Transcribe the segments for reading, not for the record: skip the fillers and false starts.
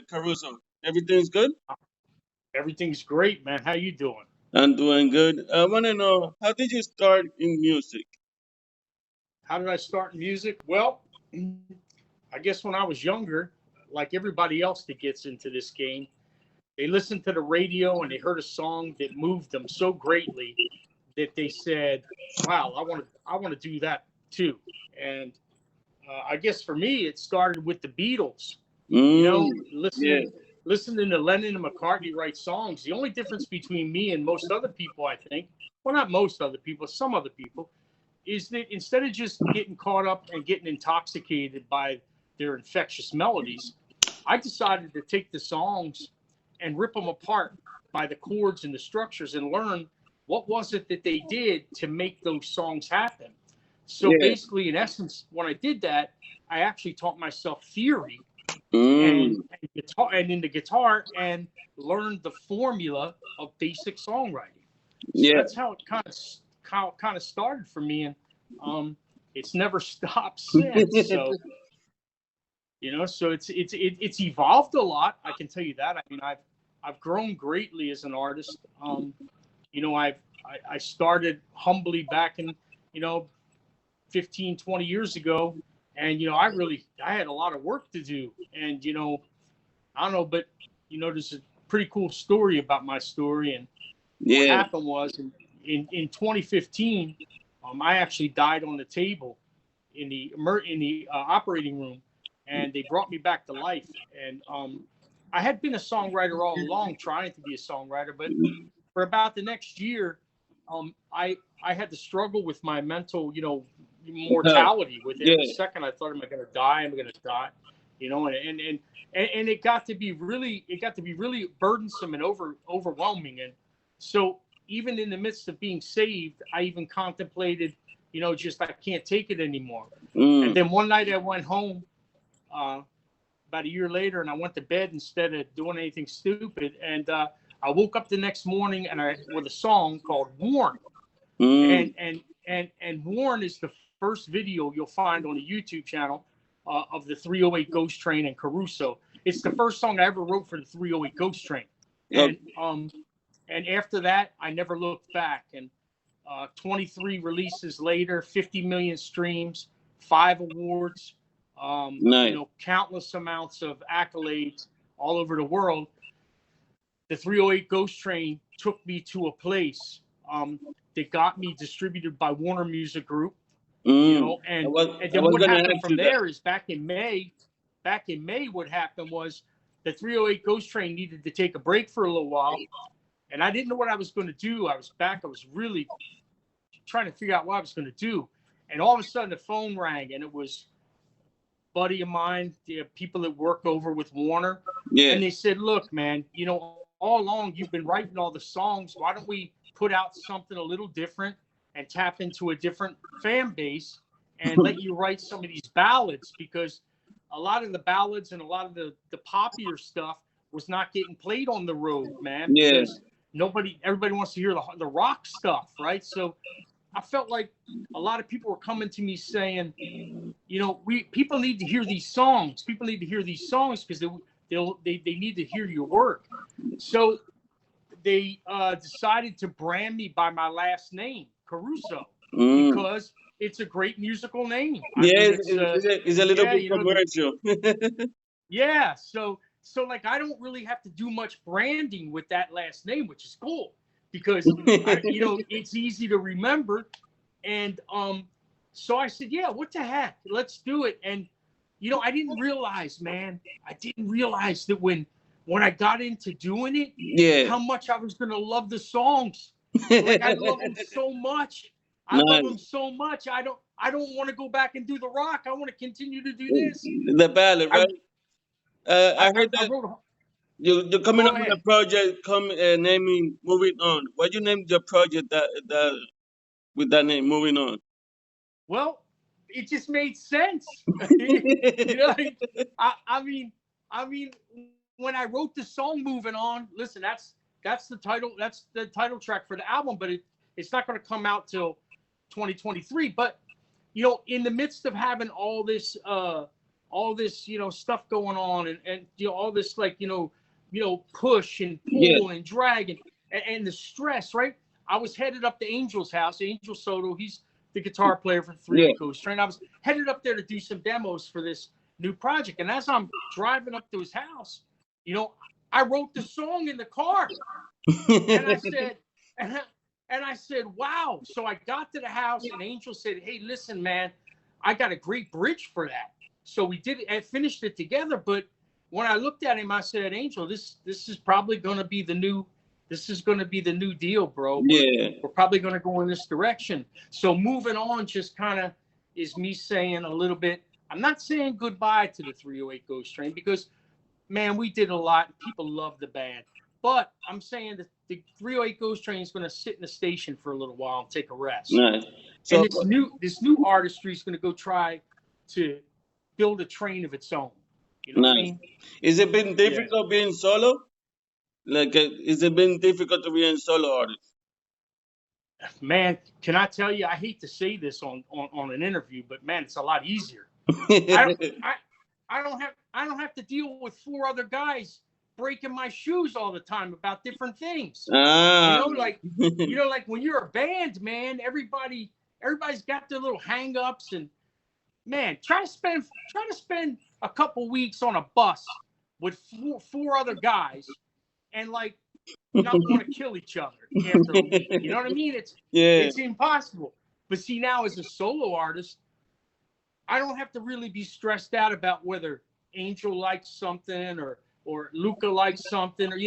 Caruso. Everything's good? Everything's great, man. How you doing? I'm doing good. I want to know, how did you start in music? How did I start in music? Well, I guess when I was younger, like everybody else that gets into this game, they listened to the radio and they heard a song that moved them so greatly that they said, "Wow, I want to do that too." And I guess for me, it started with the Beatles. You Mm, know, yeah, listening to Lennon and McCartney write songs. The only difference between me and most other people, I think, well, not most other people, some other people, is that instead of just getting caught up and getting intoxicated by their infectious melodies, I decided to take the songs and rip them apart by the chords and the structures and learn what was it that they did to make those songs happen. So yeah. basically, in essence, when I did that, I actually taught myself theory Mm, and guitar and in the guitar and learned the formula of basic songwriting. So yeah, that's how it kind of started for me, and um, it's never stopped since. So so it's evolved a lot. I can tell you that. I mean, I've grown greatly as an artist. I started humbly back in you know 15, 20 years ago, and I had a lot of work to do, and I don't know, but there's a pretty cool story about my story. And what yeah. happened was in 2015, I actually died on the table in the operating room, and they brought me back to life. And I had been a songwriter all along, trying to be a songwriter, but for about the next year, I had to struggle with my mental, Uh, mortality. With every yeah, second, I thought, "Am I going to die? Am I going to die?" And it got to be really burdensome and overwhelming. And so, even in the midst of being saved, I even contemplated, just I can't take it anymore. And mm, then one night I went home, uh, about a year later, and I went to bed instead of doing anything stupid. And I woke up the next morning and I with a song called "Warn." mm. And "Warn" is the first video you'll find on the YouTube channel of the 308 Ghost Train and Caruso. It's the first song I ever wrote for the 308 Ghost Train. And Okay, and after that, I never looked back. And 23 releases later, 50 million streams, 5 awards, nice. countless amounts of accolades all over the world. The 308 Ghost Train took me to a place that got me distributed by Warner Music Group, Mm. I and was, and I then was what gonna happened ask from you that. there is back in May, what happened was the 308 Ghost Train needed to take a break for a little while, and I didn't know what I was going to do. I was really trying to figure out what I was going to do, and all of a sudden the phone rang, and it was a buddy of mine, the people that work over with Warner, Yeah. and they said, "Look, man, all along you've been writing all the songs. Why don't we put out something a little different and tap into a different fan base and let you write some of these ballads? Because a lot of the ballads and a lot of the popular stuff was not getting played on the road, man, Yeah. because everybody wants to hear the rock stuff, right? So I felt like a lot of people were coming to me saying, we people need to hear these songs. People need to hear these songs because they need to hear your work. So they decided to brand me by my last name, Caruso, Mm. because it's a great musical name. I Yeah, mean, it's a little yeah, bit commercial. yeah. So like I don't really have to do much branding with that last name, which is cool because it's easy to remember. And so I said, yeah, what the heck, let's do it. And I didn't realize, man, I didn't realize that when I got into doing it, Yeah. how much I was gonna love the songs. Like I love them so much. I love them Nice. so much. I don't want to go back and do the rock. I want to continue to do this. The ballad, I right? I, I heard I that wrote. you're coming Go up with a ahead. project, naming moving on. What you named your project that with that name, moving on? Well, it just made sense. you know, I mean, when I wrote the song "Moving On," listen, that's the title track for the album, but it's not going to come out till 2023. But in the midst of having all this, stuff going on, and all this, like, push and Yeah. pull and drag, and the stress, right? I was headed up to Angel's house. Angel Soto, he's the guitar player for 308 Ghost Train. I was headed up there to do some demos for this new project. And as I'm driving up to his house, I wrote the song in the car. And I said, wow. So I got to the house, and Angel said, hey, listen, man, I got a great bridge for that. So we did it and finished it together. But when I looked at him, I said, Angel, this is probably going to be the new deal, bro. We're probably going to go in this direction. So moving on just kind of is me saying a little bit. I'm not saying goodbye to the 308 Ghost Train because, man, we did a lot. People love the band. But I'm saying that the 308 Ghost Train is going to sit in the station for a little while and take a rest. Nice. So, and this new artistry is going to go try to build a train of its own. You know what I mean? Is it been difficult being solo? Like, is it been difficult to be a solo artist? Man, can I tell you? I hate to say this on an interview, but man, it's a lot easier. I don't have to deal with 4 other guys breaking my shoes all the time about different things. Like when you're a band, man, everybody's got their little hang-ups, and man, try to spend a couple weeks on a bus with 4 other guys and like not want to kill each other after a week. You know what I mean? It's impossible. But see, now as a solo artist, I don't have to really be stressed out about whether Angel likes something or Luca likes something, or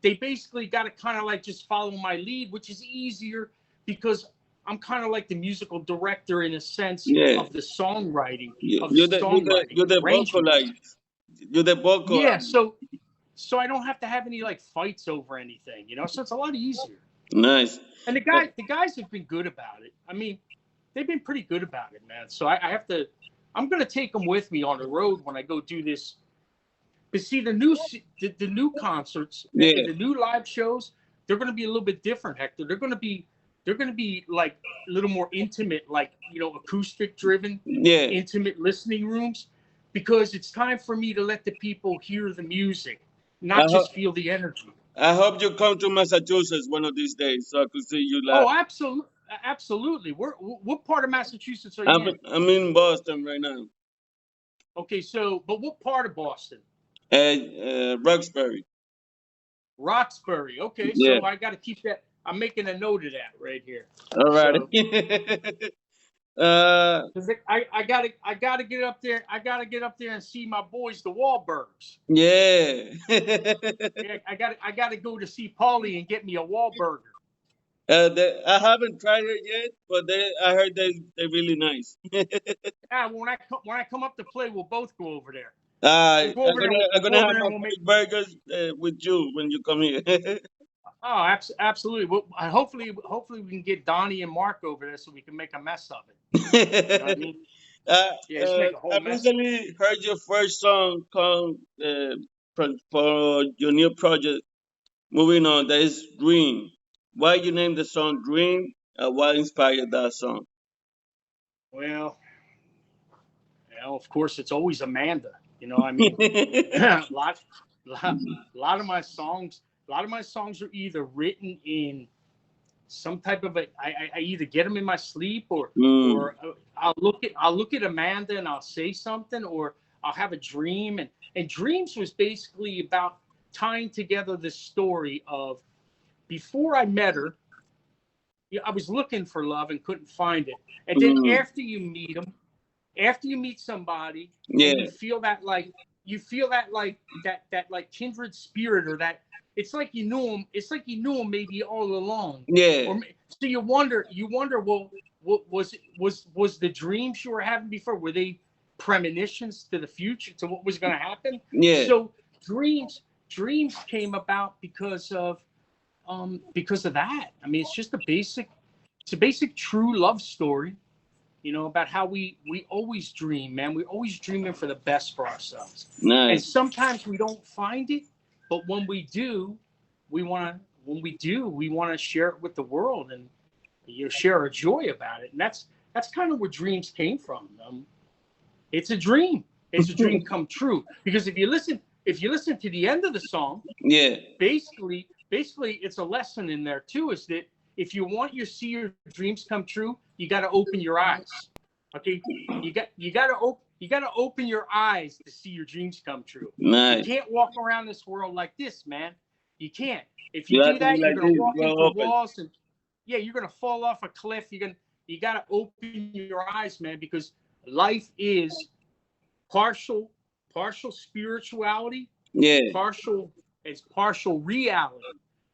they basically got to kind of like just follow my lead, which is easier because I'm kind of like the musical director in a sense of the songwriting. You're the vocal. Yeah, so I don't have to have any like fights over anything, so it's a lot easier. Nice. And the guys have been good about it. I mean, they've been pretty good about it, man. So I'm going to take them with me on the road when I go do this. But see, the new concerts, the new live shows, they're going to be a little bit different, Hector. They're going to be like a little more intimate, like, acoustic driven, intimate listening rooms, because it's time for me to let the people hear the music, not just feel the energy. I hope you come to Massachusetts one of these days so I could see you live. Oh, absolutely. What part of Massachusetts are you in? I'm in Boston right now. Okay, but what part of Boston? Roxbury. Roxbury. Okay, so I got to keep that. I'm making a note of that right here. All right. I gotta get up there. I gotta get up there and see my boys, the Wahlbergs. Yeah. I gotta go to see Paulie and get me a Wahlburger. I haven't tried it yet, but I heard they're really nice. When I come up to play, we'll both go over there. I'm gonna have my burgers with you when you come here. Oh, absolutely. Well, hopefully we can get Donnie and Mark over there so we can make a mess of it. You know what I mean? I recently heard your first song called for your new project. Moving on, that is Dream. Why you named the song Dream? What inspired that song? Well, of course, it's always Amanda. I mean, a lot of my songs are either written in some type of I either get them in my sleep or I'll look at Amanda and I'll say something, or I'll have a dream, and Dreams was basically about tying together this story of before I met her, I was looking for love and couldn't find it, and then after you meet somebody, and you feel that kindred spirit, or that it's like you knew him maybe all along. So you wonder, well, what was the dreams you were having before? Were they premonitions to the future, to what was going to happen? So dreams came about because of that. I mean, it's just a basic true love story, about how we always dream, man. We're always dreaming for the best for ourselves. Nice. And sometimes we don't find it, but when we do, we want to share it with the world and share our joy about it. And that's kind of where dreams came from. It's a dream. It's a dream come true. Because if you listen to the end of the song, Yeah. basically it's a lesson in there too, is that if you want to see your dreams come true, you got to open your eyes. Okay? You got to open your eyes to see your dreams come true. You Nice. can't walk around this world like this, man. You can't. If you You have do to be that, you're like going to this, walk well into open. walls, and yeah, you're going to fall off a cliff. You got to open your eyes, man, because life is partial spirituality, Yeah. partial reality.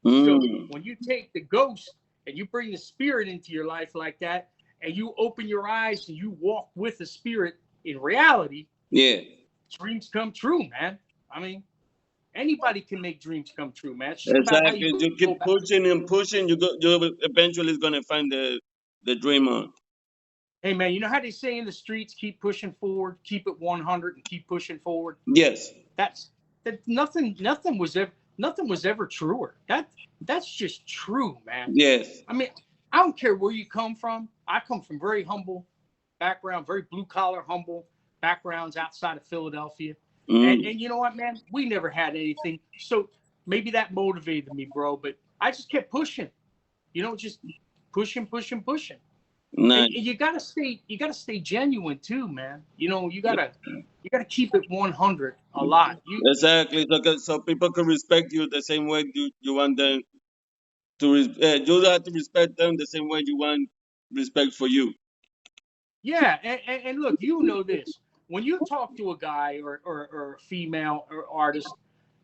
So Mm. when you take the ghost and you bring the spirit into your life like that, and you open your eyes and you walk with the spirit in reality, Yeah. dreams come true, man. I mean, anybody can make dreams come true, man. It's just about how you Exactly. You go keep back. pushing and pushing. You eventually is gonna find the dream on. Hey, man, you know how they say in the streets, keep pushing forward, keep it 100, and keep pushing forward. Yes. That nothing was ever truer. That's just true, man. Yes. I mean, I don't care where you come from. I come from very humble background, very blue collar, humble backgrounds outside of Philadelphia. Mm. And you know what, man? We never had anything. So maybe that motivated me, bro. But I just kept pushing. Just pushing. And Nice. you gotta stay genuine too, man. You gotta keep it 100 a lot. Exactly. So people can respect you the same way you want them to. You have to respect them the same way you want respect for you. Yeah, and look, you know this. When you talk to a guy or a female or artist,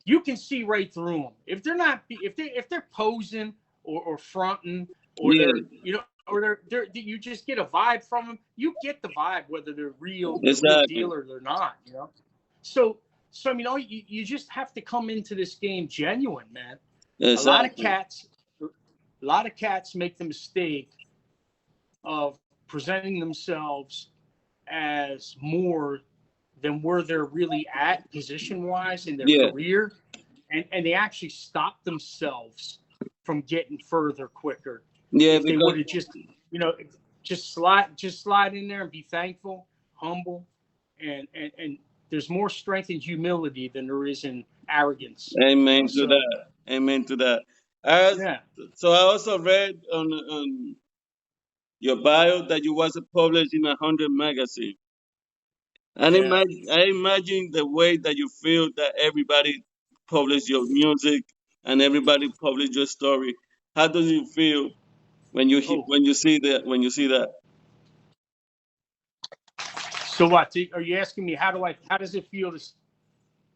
you can see right through them. If they're not, if they're posing or fronting, or Yeah. you just get a vibe from them. You get the vibe whether they're the real Exactly. deal, or they're not. So I mean, you just have to come into this game genuine, man. A lot of Exactly. cats, a lot of cats make the mistake of presenting themselves as more than where they're really at position wise in their Yeah. career, and they actually stop themselves from getting further quicker Yeah. if they Because would have just slide in there and be thankful, humble, and there's more strength in humility than there is in arrogance. amen to So that. Amen to that. As yeah, so, I also read on your bio that you was published in 100 magazine. And yeah. I imagine the way that you feel that everybody publish your music and everybody publish your story. How do you feel Oh, when you see that? so what? Are you asking me how does it feel to?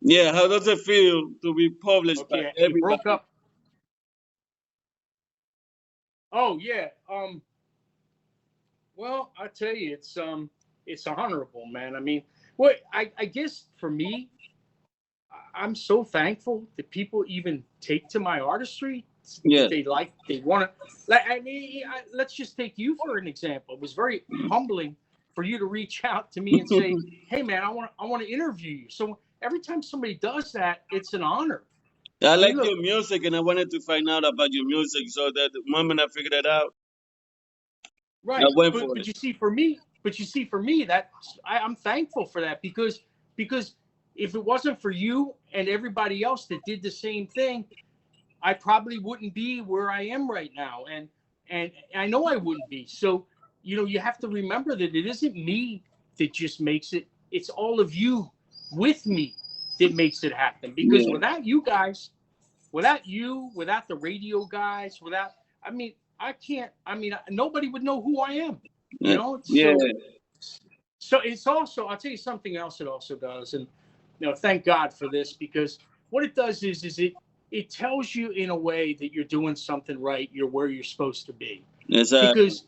Yeah, how does it feel to be published by Okay, you broke everybody? up. Oh yeah. Well, I tell you, it's honorable, man. I mean, well, I guess for me, I'm so thankful that people even take to my artistry, that Yeah, they want to. Like, I mean, let's just take you for an example. It was very humbling for you to reach out to me and say, "Hey, man, I want to interview you." So every time somebody does that, it's an honor. I I mean, like look, your music and I wanted to find out about your music. So that the moment I figured it out, I right, went but for but it. you see for me that I'm thankful for that, because if it wasn't for you and everybody else that did the same thing, I probably wouldn't be where I am right now, and I know I wouldn't be. So you have to remember that it isn't me that just makes it; it's all of you with me that makes it happen. Because Yeah, without you guys, without the radio guys, I mean, I can't. I mean, nobody would know who I am. yeah, So it's also, I'll tell you something else it also does, and thank God for this, because what it does is it tells you in a way that you're doing something right, you're where you're supposed to be. exactly. Because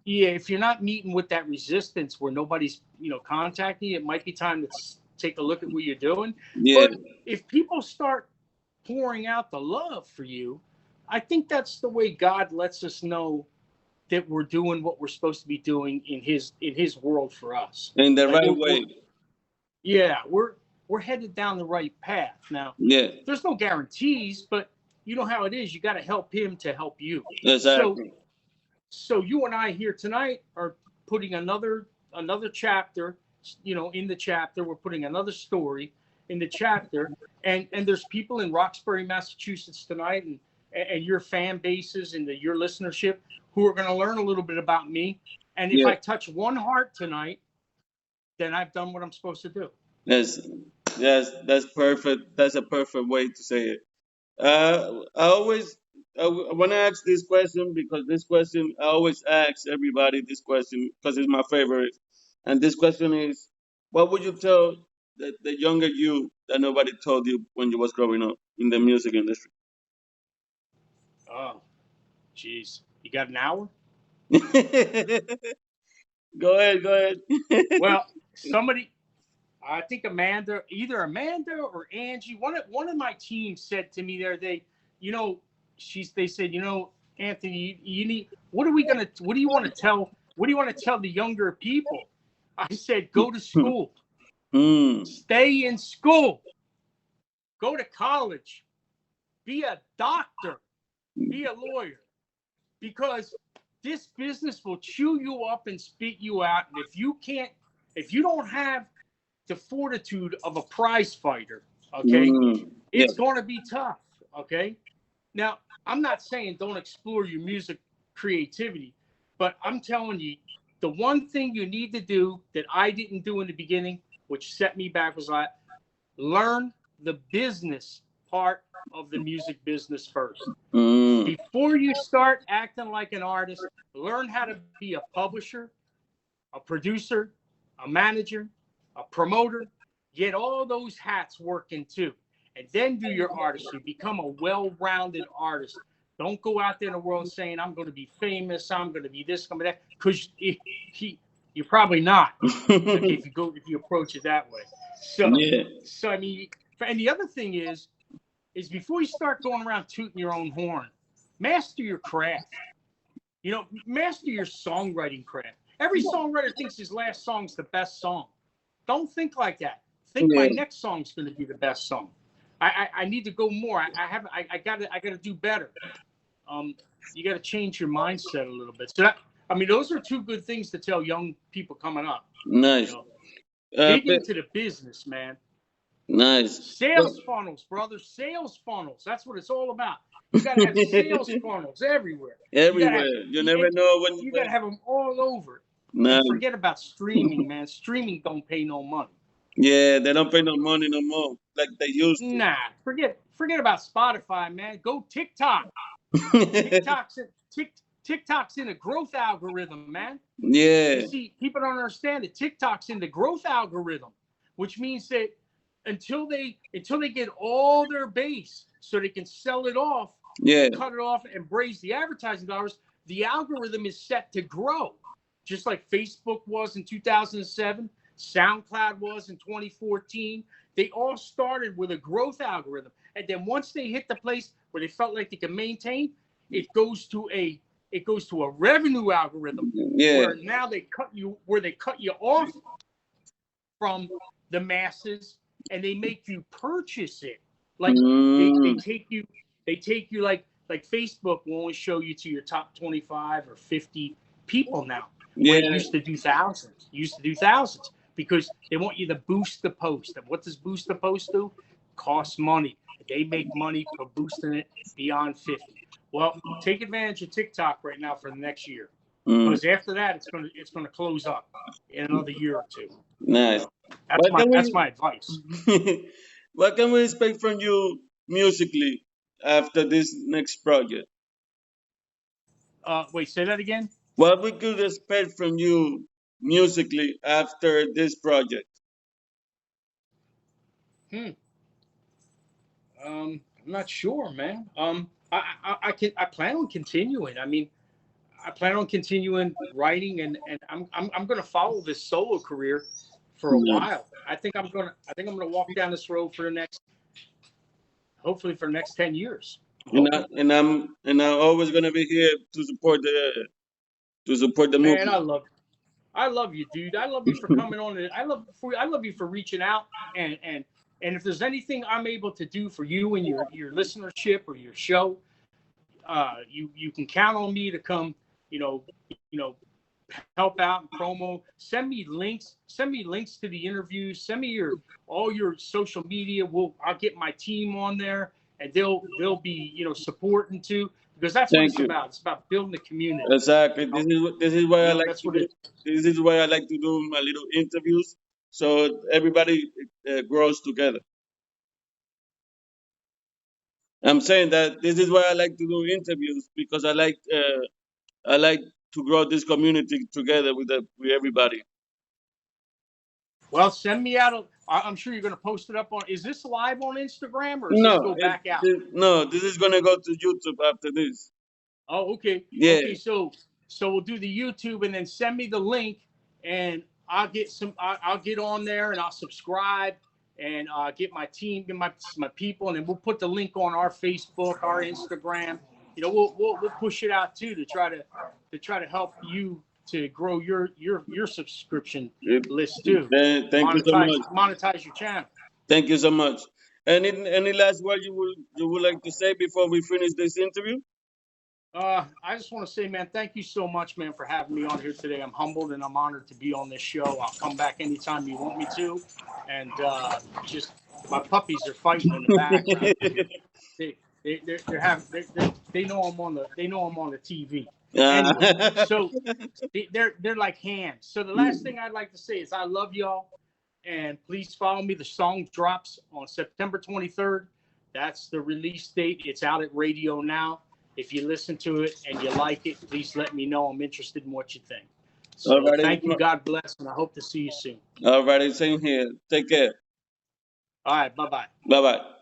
yeah, if you're not meeting with that resistance where nobody's contacting you, it might be time to take a look at what you're doing. Yeah, But if people start pouring out the love for you, I think that's the way God lets us know that we're doing what we're supposed to be doing in his world for us. in the Like right we're way. yeah, we're headed down the right path. Now, Yeah, there's no guarantees, but you know how it is. You got to help him to help you. So exactly. so you and I here tonight are putting another chapter in the chapter. We're putting another story in the chapter, and there's people in Roxbury, Massachusetts tonight, and your fan bases and your listenership who are going to learn a little bit about me. And if I touch one heart tonight, then I've done what I'm supposed to do. Yes, yes, that's perfect. That's a perfect way to say it. I want to ask this question because this question I always ask everybody this question because it's my favorite. And this question is, what would you tell the younger you that nobody told you when you was growing up in the music industry? Oh, jeez. You got an hour? Go ahead, go ahead. Well, somebody, I think either Amanda or Angie, one of my team said to me the other day, they said, Anthony, you need, what do you want to tell the younger people? I said, go to school, stay in school, go to college, be a doctor, be a lawyer, because this business will chew you up and spit you out. And if you don't have the fortitude of a prize fighter, okay, it's going to be tough, okay? Now, I'm not saying don't explore your music creativity, but I'm telling you, the one thing you need to do that I didn't do in the beginning, which set me back, was learn the business part of the music business first. Before you start acting like an artist, learn how to be a publisher, a producer, a manager, a promoter. Get all those hats working too. And then do your artistry. Become a well-rounded artist. Don't go out there in the world saying, I'm going to be famous, I'm going to be this, I'm going to that, because you're probably not. Okay, if you approach it that way. So I mean, and the other thing is before you start going around tooting your own horn, master your craft. Master your songwriting craft. Every songwriter thinks his last song's the best song. Don't think like that. Think my next song's going to be the best song. I need to go more. I gotta do better. You got to change your mindset a little bit. So those are two good things to tell young people coming up. Nice. Dig into the business, man. Nice. Sales funnels, brother. Sales funnels. That's what it's all about. You got to have sales funnels everywhere. Everywhere. You never know when you got to have them all over. Nice. And forget about streaming, man. Streaming don't pay no money. Yeah, they don't pay no money no more like they used to. Nah, forget about Spotify, man. Go TikTok. TikTok's in a growth algorithm, man. Yeah. You see, people don't understand it. TikTok's in the growth algorithm, which means that until they get all their base so they can sell it off, cut it off, and raise the advertising dollars, the algorithm is set to grow. Just like Facebook was in 2007, SoundCloud was in 2014. They all started with a growth algorithm. And then once they hit the place where they felt like they can maintain, it goes to a revenue algorithm where now they cut you off from the masses and they make you purchase it. Like they take you like Facebook will only show you to your top 25 or 50 people now. Where it used to do thousands. Because they want you to boost the post. And what does boost the post do? Costs money. They make money for boosting it beyond 50. Well, take advantage of TikTok right now for the next year. Because after that, it's gonna close up in another year or two. Nice. That's my advice. What can we expect from you musically after this next project? Wait, say that again? What we could expect from you musically after this project? I'm not sure, man. I plan on continuing. I plan on continuing writing, and I'm going to follow this solo career for a while. I think I'm going to walk down this road hopefully for the next 10 years. And I'm always going to be here to support the movement. Man, I love you, dude. I love you for coming on. I love you for reaching out, and if there's anything I'm able to do for you and your listenership or your show, you can count on me to come, help out and promo. Send me links. Send me links to the interviews. Send me all your social media. I'll get my team on there, and they'll be supporting too, because that's what it's about. It's about building the community. Exactly. This is why I like That's to what do. This is why I like to do my little interviews, so everybody grows together. I'm saying that this is why I like to do interviews, because I like to grow this community together with everybody. Well, send me out. I'm sure you're going to post it up on. Is this live on Instagram, or does No, this go back out? no, this is gonna go to YouTube after this. Oh, okay. Yeah. Okay, so we'll do the YouTube, and then send me the link, and I'll get I'll get on there, and I'll subscribe, and get my team, get my people, and then we'll put the link on our Facebook, our Instagram. We'll push it out too, to try to help you to grow your subscription list too. Thank you so much. Monetize your channel. Thank you so much. Any last word you would like to say before we finish this interview? I just want to say, man, thank you so much, man, for having me on here today. I'm humbled and I'm honored to be on this show. I'll come back anytime you want me to. And just my puppies are fighting in the background. They know I'm on the TV. Anyway, so they're like hands. So the last thing I'd like to say is I love y'all, and please follow me. The song drops on September 23rd. That's the release date. It's out at radio now. If you listen to it and you like it, please let me know. I'm interested in what you think. So thank you. God bless, and I hope to see you soon. All right, same here. Take care. All right, bye-bye. Bye-bye.